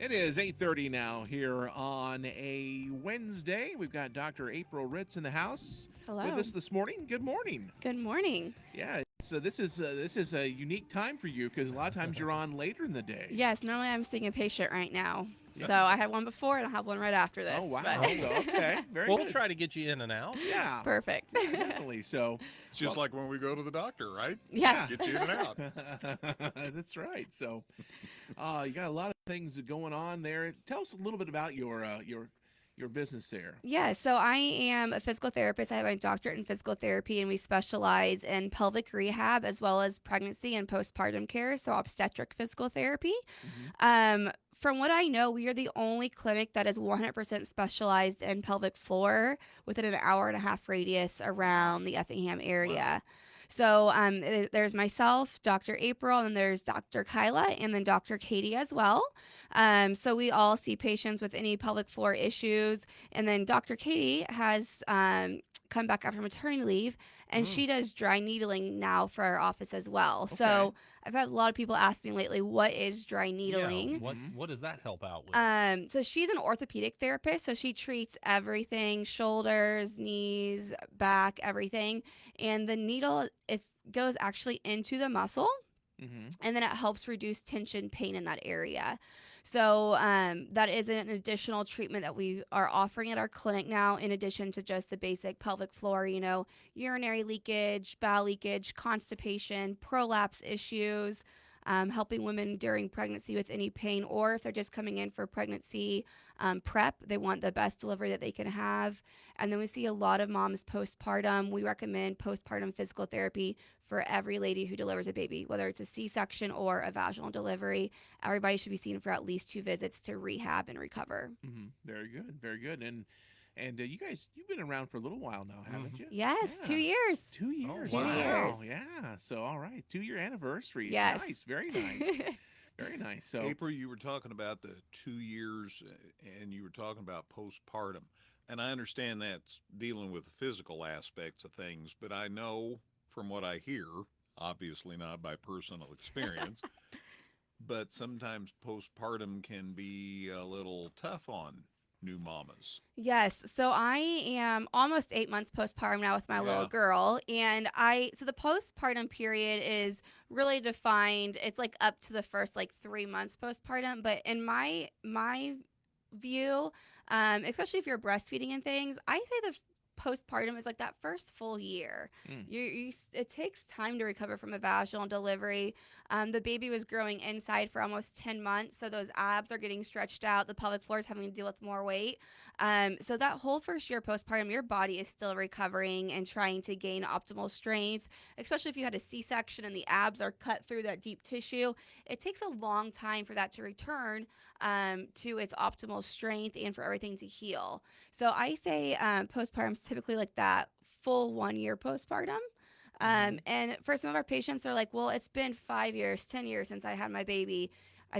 It is 8:30 now here on a Wednesday. We've got Dr. April Ritz in the house with Hello. us this morning. Good morning. Good morning. Yeah, so this is a unique time for you because a lot of times you're on later in the day. Yes, normally I'm seeing a patient right now. Yeah. So I had one before and I'll have one right after this. Oh wow. But So okay, very Well, good. we'll try to get you in and out. Yeah. perfect. Yeah, definitely. So It's just like when we go to the doctor, right? Yes. Get you in and out. That's right. So you got a lot of things going on there. Tell us a little bit about your business there. Yeah, so I am a physical therapist. I have my doctorate in physical therapy, and we specialize in pelvic rehab as well as pregnancy and postpartum care, so obstetric physical therapy. Hmm. From what I know, we are the only clinic that is 100% specialized in pelvic floor within an hour and a half radius around the Effingham area. So there's myself, Dr. April, and then there's Dr. Kyla, and then Dr. Katie as well. So we all see patients with any pelvic floor issues. And then Dr. Katie has come back after maternity leave, and she does dry needling now for our office as well. Okay. So I've had a lot of people ask me lately, what is dry Yeah, needling? what does that help out with? So she's an orthopedic therapist, so she treats everything, shoulders, knees, back, everything. And the needle goes actually into the muscle, Hmm. and then it helps reduce tension pain in that area. So that is an additional treatment that we are offering at our clinic now, in addition to just the basic pelvic floor, urinary leakage, bowel leakage, constipation, prolapse issues, helping women during pregnancy with any pain, or if they're just coming in for pregnancy prep, they want the best delivery that they can have. And then we see a lot of moms postpartum. We recommend postpartum physical therapy for every lady who delivers a baby, whether it's a C-section or a vaginal delivery. Everybody should be seen for at least 2 visits to rehab and recover. Hmm. Very good. Very good. And you guys, you've been around for a little while now, haven't you? Yes, Yeah. 2 years. 2 years. wow. 2 years. Wow. Yeah. So, all right. 2-year anniversary. Yes. Nice. Very nice. Very nice. So, April, you were talking about the 2 years and you were talking about postpartum. And I understand that's dealing with the physical aspects of things, but I know from what I hear, obviously not by personal experience, but sometimes postpartum can be a little tough on new mamas. Yes. So I am almost 8 months postpartum now with my little Yeah. girl. And so the postpartum period is really defined. It's like up to the first like 3 months postpartum. But in my view, especially if you're breastfeeding and things, I say the postpartum is like that first full year. mm, It takes time to recover from a vaginal delivery. The baby was growing inside for almost 10 months, so those abs are getting stretched out. The pelvic floor is having to deal with more weight. So that whole first year postpartum, your body is still recovering and trying to gain optimal strength, especially if you had a C-section and the abs are cut through that deep tissue. It takes a long time for that to return to its optimal strength and for everything to heal. So I say postpartum is typically like that full 1 year postpartum. mhm. And for some of our patients, they're like, well, it's been 5 years, 10 years since I had my baby.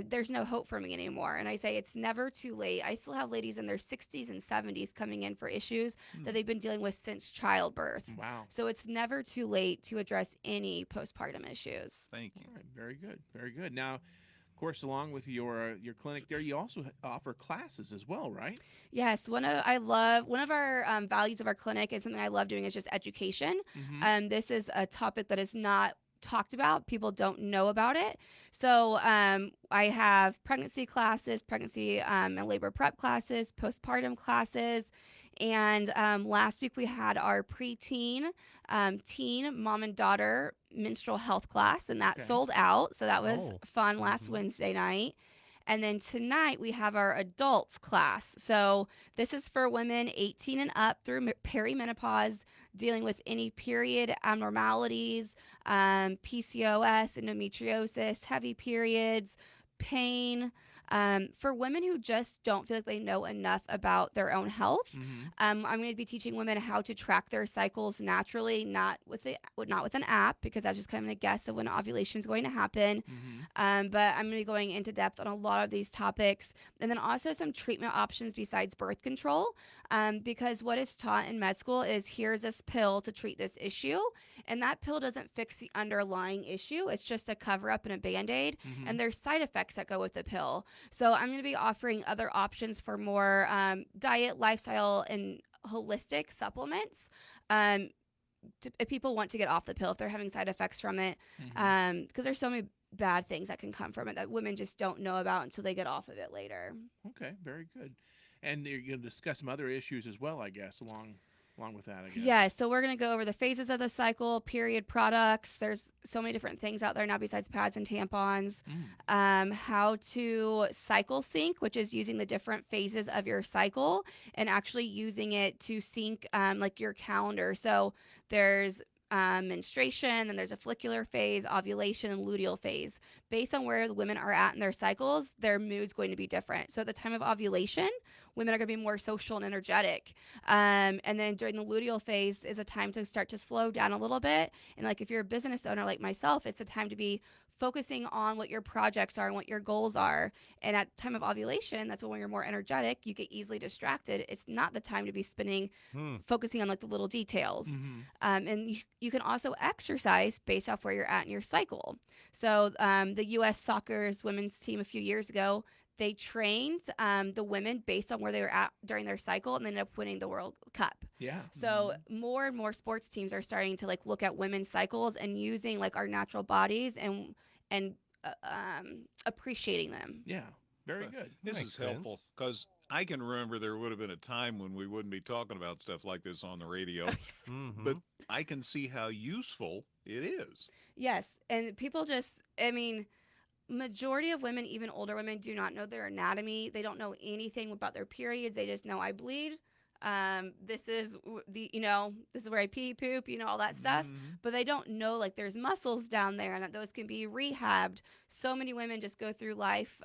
There's no hope for me anymore. And I say it's never too late. I still have ladies in their 60s and 70s coming in for issues that they've been dealing with since childbirth. Wow. So it's never too late to address any postpartum issues. Thank you. All right. Very good. Very good. Now, of course, along with your clinic there, you also offer classes as well, right? Yes, one of our values of our clinic is something I love doing is just education. Mm-hmm. This is a topic that is not talked about. People don't know about it. So I have pregnancy classes, pregnancy and labor prep classes, postpartum classes. And last week we had our preteen, teen, mom and daughter menstrual health class, and that Okay. sold out. So that was Oh. fun last Mhm. Wednesday night. And then tonight we have our adults class. So this is for women 18 and up through perimenopause, dealing with any period abnormalities, PCOS, endometriosis, heavy periods, pain. For women who just don't feel like they know enough about their own health, Mm-hmm. I'm going to be teaching women how to track their cycles naturally, not with an app, because that's just kind of a guess of when ovulation is going to happen. Mm-hmm. But I'm going to be going into depth on a lot of these topics, and then also some treatment options besides birth control. Because what is taught in med school is here's this pill to treat this issue, and that pill doesn't fix the underlying issue. It's just a cover up and a band aid, Mm-hmm. and there's side effects that go with the pill. So I'm going to be offering other options for more diet, lifestyle, and holistic supplements. Um, if people want to get off the pill, if they're having side effects from it, because there's so many bad things that can come from it that women just don't know about until they get off of it later. Okay, very good. And you're going to discuss some other issues as well, I guess, along with that, I guess. Yeah, so we're going to go over the phases of the cycle, period products. There's so many different things out there now besides pads and tampons. How to cycle sync, which is using the different phases of your cycle and actually using it to sync like your calendar. So there's menstruation, then there's a follicular phase, ovulation, and luteal phase. Based on where the women are at in their cycles, their mood's going to be different. So at the time of ovulation, women are going to be more social and energetic. And then during the luteal phase is a time to start to slow down a little bit. And like if you're a business owner like myself, it's a time to be focusing on what your projects are and what your goals are. And at time of ovulation, that's when you're more energetic, you get easily distracted. It's not the time to be focusing on like the little details. And you can also exercise based off where you're at in your cycle. So the U.S. soccer's women's team a few years ago, they trained the women based on where they were at during their cycle, and they ended up winning the World Cup. Yeah. So more and more sports teams are starting to like look at women's cycles and using like our natural bodies and appreciating them. Yeah. Very good. This Makes is helpful because I can remember there would have been a time when we wouldn't be talking about stuff like this on the radio, but I can see how useful it is. Yes, and people just, I mean, majority of women, even older women, do not know their anatomy. They don't know anything about their periods. They just know I bleed. This is this is where I pee, poop, all that stuff. But they don't know like there's muscles down there and that those can be rehabbed. So many women just go through life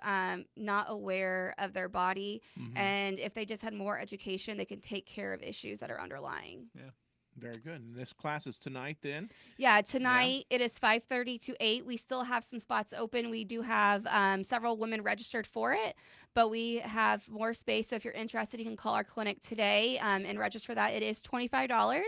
not aware of their body. And if they just had more education, they can take care of issues that are underlying. Yeah. Very good. And this class is tonight then? Yeah, tonight it is 5:30 to 8. We still have some spots open. We do have several women registered for it, but we have more space. So if you're interested, you can call our clinic today and register for that. It is $25,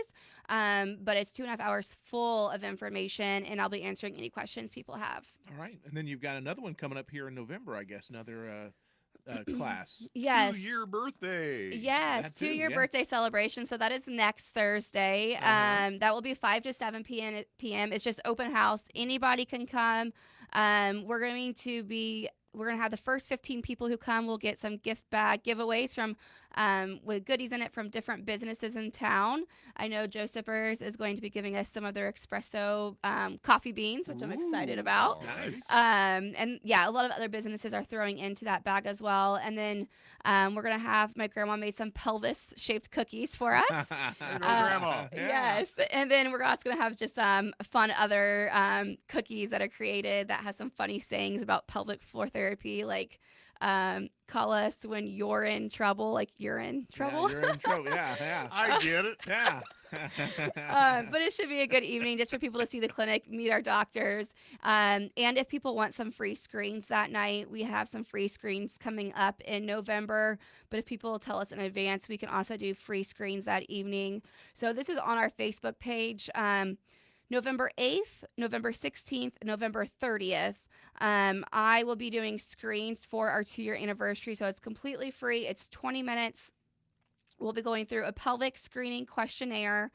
but it's 2.5 hours full of information, and I'll be answering any questions people have. All right. And then you've got another one coming up here in November, I guess, another class. Yes. 2-year birthday. Yes, That too, 2-year yeah. birthday celebration. So that is next Thursday. That will be 5 to 7 p.m. It's just open house. Anybody can come. We're going to have the first 15 people who come will get some gift bag giveaways from with goodies in it from different businesses in town. I know Joe Sippers is going to be giving us some of their espresso coffee beans, which I'm excited about. Nice. And yeah, a lot of other businesses are throwing into that bag as well. And then we're going to have my grandma made some pelvis shaped cookies for us. There you go, Grandma. Yes. And then we're also going to have just fun other cookies that are created that has some funny sayings about pelvic floor therapy, like call us when you're in trouble, like you're in trouble. Yeah, you're in trouble. Yeah. I get it. Yeah. But it should be a good evening just for people to see the clinic, meet our doctors. And if people want some free screens that night, we have some free screens coming up in November. But if people tell us in advance, we can also do free screens that evening. So this is on our Facebook page. November 8th, November 16th, November 30th. I will be doing screens for our 2-year anniversary. So it's completely free. It's 20 minutes. We'll be going through a pelvic screening questionnaire.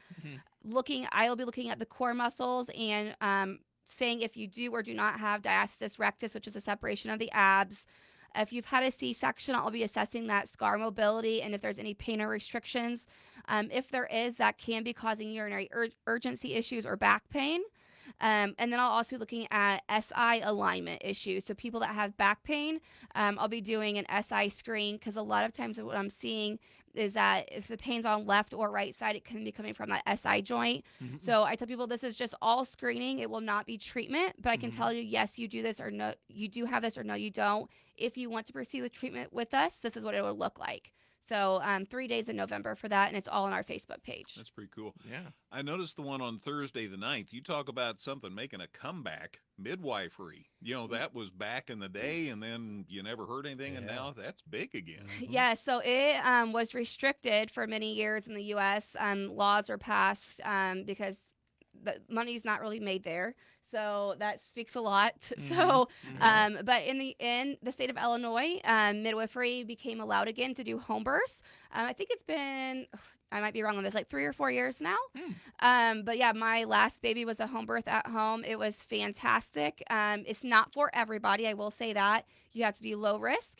I will be looking at the core muscles and saying if you do or do not have diastasis rectus, which is a separation of the abs. If you've had a C-section, I'll be assessing that scar mobility and if there's any pain or restrictions. If there is, that can be causing urinary urgency issues or back pain. And then I'll also be looking at SI alignment issues. So people that have back pain, I'll be doing an SI screen because a lot of times what I'm seeing is that if the pain's on left or right side, it can be coming from that SI joint. So I tell people this is just all screening. It will not be treatment, but I can tell you, yes, you do this or no, you do have this or no, you don't. If you want to proceed with treatment with us, this is what it will look like. So 3 days in November for that, and it's all on our Facebook page. That's pretty cool. Yeah. I noticed the one on Thursday the 9th. You talk about something making a comeback, midwifery. That was back in the day, and then you never heard anything, and now that's big again. Yeah, so it was restricted for many years in the U.S. Laws were passed because the money's not really made there. So that speaks a lot. Mhm, So, mhm. but in the state of Illinois, midwifery became allowed again to do home births. I think it's been, I might be wrong on this, like 3 or 4 years now. Hmm. But yeah, my last baby was a home birth at home. It was fantastic. It's not for everybody. I will say that you have to be low risk.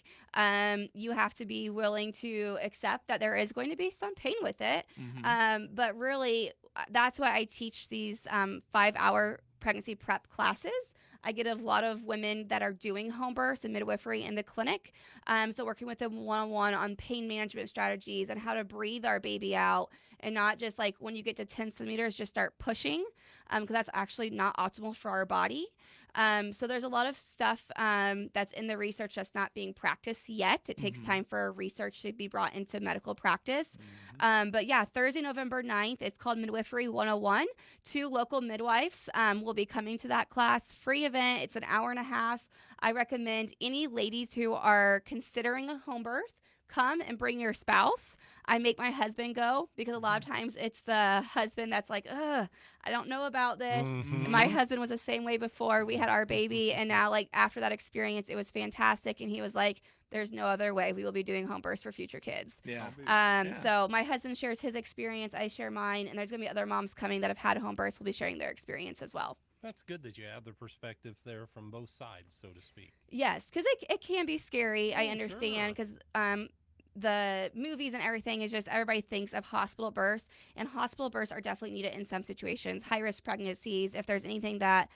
You have to be willing to accept that there is going to be some pain with it. Mhm. But really, that's why I teach these 5-hour pregnancy prep classes. I get a lot of women that are doing home births and midwifery in the clinic. So working with them one-on-one on pain management strategies and how to breathe our baby out and not just like when you get to 10 centimeters, just start pushing because that's actually not optimal for our body. So there's a lot of stuff that's in the research that's not being practiced yet. It takes Mhm. time for research to be brought into medical practice. Mhm. But yeah, Thursday, November 9th, it's called Midwifery 101. 2 local midwives will be coming to that class. Free event. It's an hour and a half. I recommend any ladies who are considering a home birth come and bring your spouse. I make my husband go because a lot of times it's the husband that's like, ugh, I don't know about this. And my Mm-hmm. husband was the same way before we had our baby. And now, like, after that experience, it was fantastic. And he was like, there's no other way. We will be doing home births for future kids. Yeah. I'll be Yeah. So my husband shares his experience. I share mine. And there's going to be other moms coming that have had home births. Will be sharing their experience as well. That's good that you have the perspective there from both sides, so to speak. Yes, because it can be scary. I Oh, understand sure. because the movies and everything is just everybody thinks of hospital births, and hospital births are definitely needed in some situations. High risk pregnancies, if there's anything that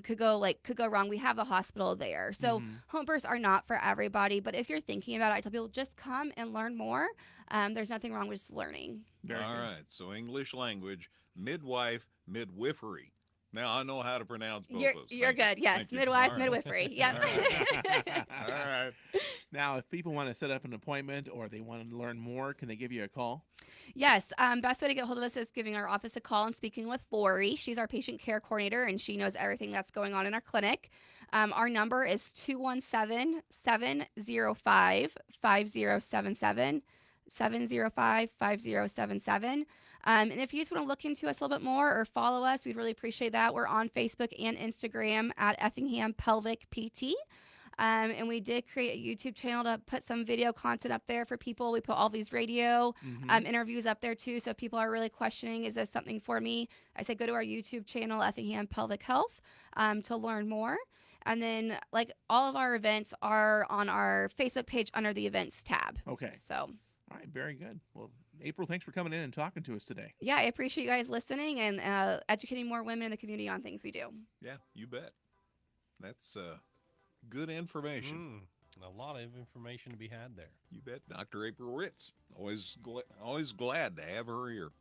could go wrong, we have the hospital there. So Mhm. home births are not for everybody, but if you're thinking about it, I tell people just come and learn more. There's nothing wrong with just learning. Very all good. right. So English language, midwife, midwifery. Now I know how to pronounce both You're those. you're Thank you. good. Yes, Thank you. All midwife, right. midwifery. Yep. All right. All right. Now, if people want to set up an appointment or they want to learn more, can they give you a call? Yes, best way to get hold of us is giving our office a call and speaking with Lori. She's our patient care coordinator and she knows everything that's going on in our clinic. Our number is 217-705-5077. 705-5077. And if you just want to look into us a little bit more or follow us, we'd really appreciate that. We're on Facebook and Instagram at Effingham Pelvic PT. And we did create a YouTube channel to put some video content up there for people. We put all these radio Mhm. interviews up there too. So if people are really questioning, is this something for me? I say go to our YouTube channel, Effingham Pelvic Health, to learn more. And then, like, all of our events are on our Facebook page under the events tab. Okay. So, All right. Very good. Well, April, thanks for coming in and talking to us today. yeah, I appreciate you guys listening and educating more women in the community on things we do. Yeah, you bet. That's good information. A lot of information to be had there. You bet. Dr. April Ritz. Always glad to have her here.